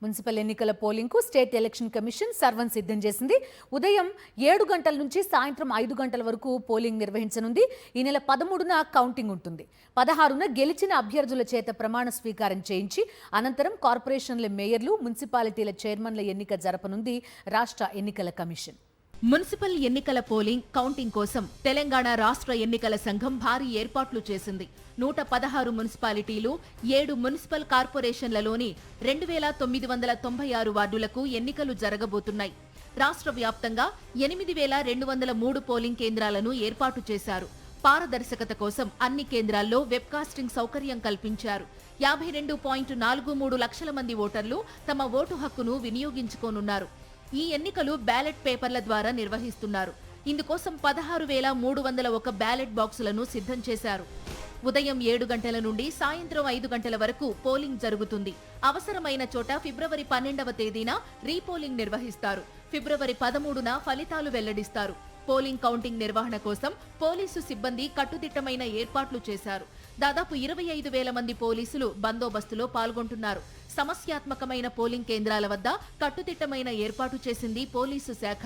Municipal ఎన్నికల polling కు state election commission సర్వం సిద్ధం చేసింది. ఉదయం 7 గంటల నుంచి సాయంత్రం 5 గంటల వరకు పోలింగ్ నిర్వహించనుంది. ఈ నెల 13న కౌంటింగ్ ఉంటుంది. 16న గెలిచిన అభ్యర్థుల చేత ప్రమాణ స్వీకారం చేయించి అనంతరం కార్పొరేషన్ల మేయర్లు, మున్సిపాలిటీల చైర్మన్ల ఎన్నిక జరపనుంది రాష్ట్ర ఎన్నికల కమిషన్. మున్సిపల్ ఎన్నికల పోలింగ్ కౌంటింగ్ కోసం తెలంగాణ రాష్ట్ర ఎన్నికల సంఘం భారీ ఏర్పాట్లు చేసింది. 116 మున్సిపాలిటీలు, 7 మున్సిపల్ కార్పొరేషన్లలోని 2996 వార్డులకు ఎన్నికలు జరగబోతున్నాయి. రాష్ట్ర వ్యాప్తంగా 8203 పోలింగ్ కేంద్రాలను ఏర్పాటు చేశారు. పారదర్శకత కోసం అన్ని కేంద్రాల్లో వెబ్కాస్టింగ్ సౌకర్యం కల్పించారు. 52.43 లక్షల మంది ఓటర్లు తమ ఓటు హక్కును వినియోగించుకోనున్నారు. ఈ ఎన్నికలు బ్యాలెట్ పేపర్ల ద్వారా నిర్వహిస్తున్నారు. ఇందుకోసం 16,301 బ్యాలెట్ బాక్సులను సిద్ధం చేశారు. ఉదయం 7 గంటల నుండి సాయంత్రం 5 గంటల వరకు పోలింగ్ జరుగుతుంది. అవసరమైన చోట ఫిబ్రవరి 12వ తేదీన రీపోలింగ్ నిర్వహిస్తారు. ఫిబ్రవరి 13న ఫలితాలు వెల్లడిస్తారు. పోలింగ్ కౌంటింగ్ నిర్వహణ కోసం పోలీసు సిబ్బంది కట్టుదిట్టమైన ఏర్పాట్లు చేశారు. దాదాపు 25,000 మంది పోలీసులు బందోబస్తులో పాల్గొంటున్నారు. సమస్యాత్మకమైన పోలింగ్ కేంద్రాల వద్ద కట్టుదిట్టమైన ఏర్పాటు చేసింది పోలీసు శాఖ.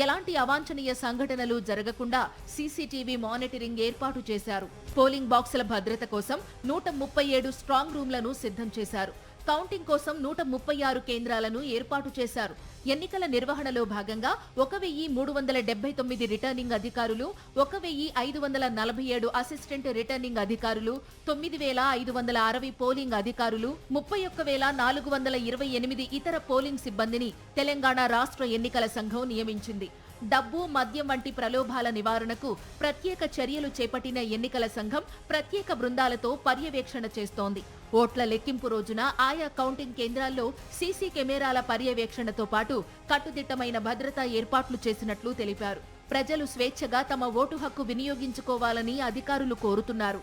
ఎలాంటి అవాంఛనీయ సంఘటనలు జరగకుండా సీసీటీవీ మానిటరింగ్ ఏర్పాటు చేశారు. పోలింగ్ బాక్సుల భద్రత కోసం 137 స్ట్రాంగ్ రూమ్లను సిద్ధం చేశారు. కౌంటింగ్ కోసం 136 కేంద్రాలను ఏర్పాటు చేశారు. ఎన్నికల నిర్వహణలో భాగంగా 1,379 రిటర్నింగ్ అధికారులు, 1,547 అసిస్టెంట్ రిటర్నింగ్ అధికారులు, 9,560 పోలింగ్ అధికారులు, 31,428 ఇతర పోలింగ్ సిబ్బందిని తెలంగాణ రాష్ట్ర ఎన్నికల సంఘం నియమించింది. డబ్బు, మద్యం వంటి ప్రలోభాల నివారణకు ప్రత్యేక చర్యలు చేపట్టిన ఎన్నికల సంఘం ప్రత్యేక బృందాలతో పర్యవేక్షణ చేస్తోంది. ఓట్ల లెక్కింపు రోజున ఆయా కౌంటింగ్ కేంద్రాల్లో సీసీ కెమెరాల పర్యవేక్షణతో పాటు కట్టుదిట్టమైన భద్రతా ఏర్పాట్లు చేసినట్లు తెలిపారు. ప్రజలు స్వేచ్ఛగా తమ ఓటు హక్కు వినియోగించుకోవాలని అధికారులు కోరుతున్నారు.